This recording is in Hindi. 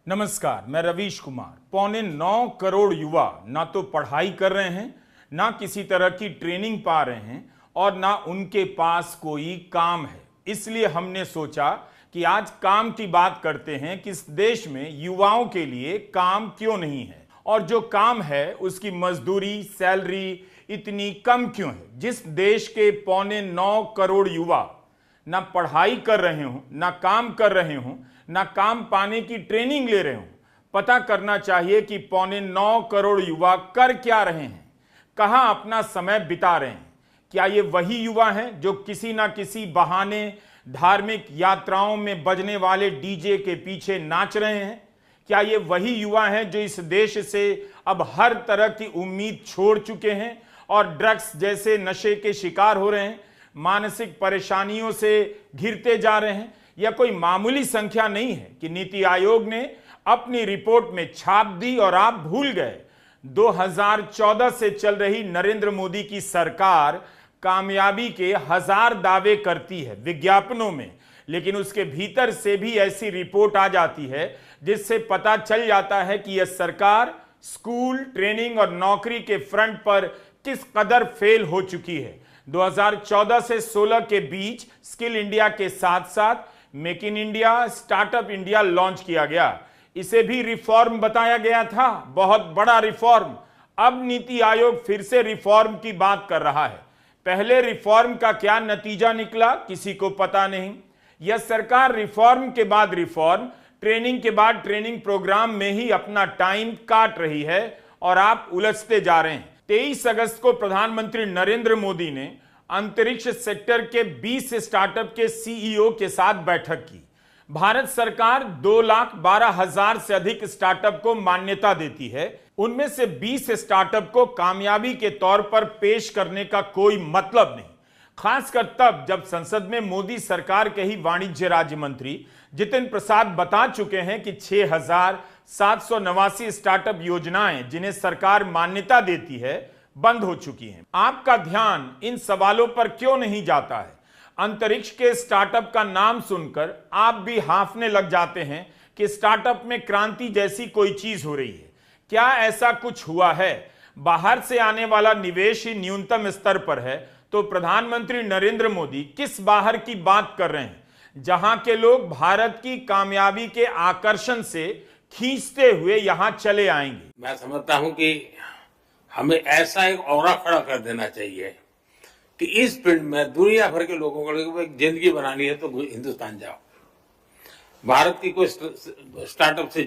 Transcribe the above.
नमस्कार, मैं रवीश कुमार। 9.25 करोड़ युवा ना तो पढ़ाई कर रहे हैं, ना किसी तरह की ट्रेनिंग पा रहे हैं और ना उनके पास कोई काम है। इसलिए हमने सोचा कि आज काम की बात करते हैं कि इस देश में युवाओं के लिए काम क्यों नहीं है और जो काम है उसकी मजदूरी, सैलरी इतनी कम क्यों है। जिस देश के 9.25 करोड़ युवा ना पढ़ाई कर रहे हों, ना काम कर रहे हों, ना काम पाने की ट्रेनिंग ले रहे हों, पता करना चाहिए कि 9.25 करोड़ युवा कर क्या रहे हैं, कहां अपना समय बिता रहे हैं। क्या ये वही युवा हैं जो किसी ना किसी बहाने धार्मिक यात्राओं में बजने वाले डीजे के पीछे नाच रहे हैं? क्या ये वही युवा हैं जो इस देश से अब हर तरह की उम्मीद छोड़ चुके हैं और ड्रग्स जैसे नशे के शिकार हो रहे हैं, मानसिक परेशानियों से घिरते जा रहे हैं? यह कोई मामूली संख्या नहीं है कि नीति आयोग ने अपनी रिपोर्ट में छाप दी और आप भूल गए। 2014 से चल रही नरेंद्र मोदी की सरकार कामयाबी के 1000 दावे करती है विज्ञापनों में, लेकिन उसके भीतर से भी ऐसी रिपोर्ट आ जाती है जिससे पता चल जाता है कि यह सरकार स्कूल, ट्रेनिंग और नौकरी के फ्रंट पर किस कदर फेल हो चुकी है। 2014 से 16 के बीच स्किल इंडिया के साथ साथ make in India, startup India launch किया गया। इसे भी रिफॉर्म बताया गया था, बहुत बड़ा रिफॉर्म। अब नीति आयोग फिर से रिफॉर्म की बात कर रहा है। पहले रिफॉर्म का क्या नतीजा निकला किसी को पता नहीं। यह सरकार रिफॉर्म के बाद रिफॉर्म, ट्रेनिंग के बाद ट्रेनिंग प्रोग्राम में ही अपना टाइम काट रही है और आप उलझते जा रहे हैं। 23 अगस्त को प्रधानमंत्री नरेंद्र मोदी ने अंतरिक्ष सेक्टर के 20 स्टार्टअप के सीईओ के साथ बैठक की। भारत सरकार 2,12,000 से अधिक स्टार्टअप को मान्यता देती है। उनमें से 20 स्टार्टअप को कामयाबी के तौर पर पेश करने का कोई मतलब नहीं, खासकर तब जब संसद में मोदी सरकार के ही वाणिज्य राज्य मंत्री जितिन प्रसाद बता चुके हैं कि 6,789 स्टार्टअप योजनाएं जिन्हें सरकार मान्यता देती है बंद हो चुकी हैं। आपका ध्यान इन सवालों पर क्यों नहीं जाता है? अंतरिक्ष के स्टार्टअप का नाम सुनकर आप भी हांफने लग जाते हैं कि स्टार्टअप में क्रांति जैसी कोई चीज हो रही है। क्या ऐसा कुछ हुआ है? बाहर से आने वाला निवेश ही न्यूनतम स्तर पर है, तो प्रधानमंत्री नरेंद्र मोदी किस बाहर की बात कर रहे हैं, जहां के लोग भारत की कामयाबी के आकर्षण से खींचते हुए यहां चले आएंगे। मैं समझता हूं कि हमें ऐसा एक औरा खड़ा कर देना चाहिए कि इस फील्ड में दुनिया भर के लोगों को एक जिंदगी बनानी है तो हिंदुस्तान जाओ। भारत की कोई स्टार्टअप से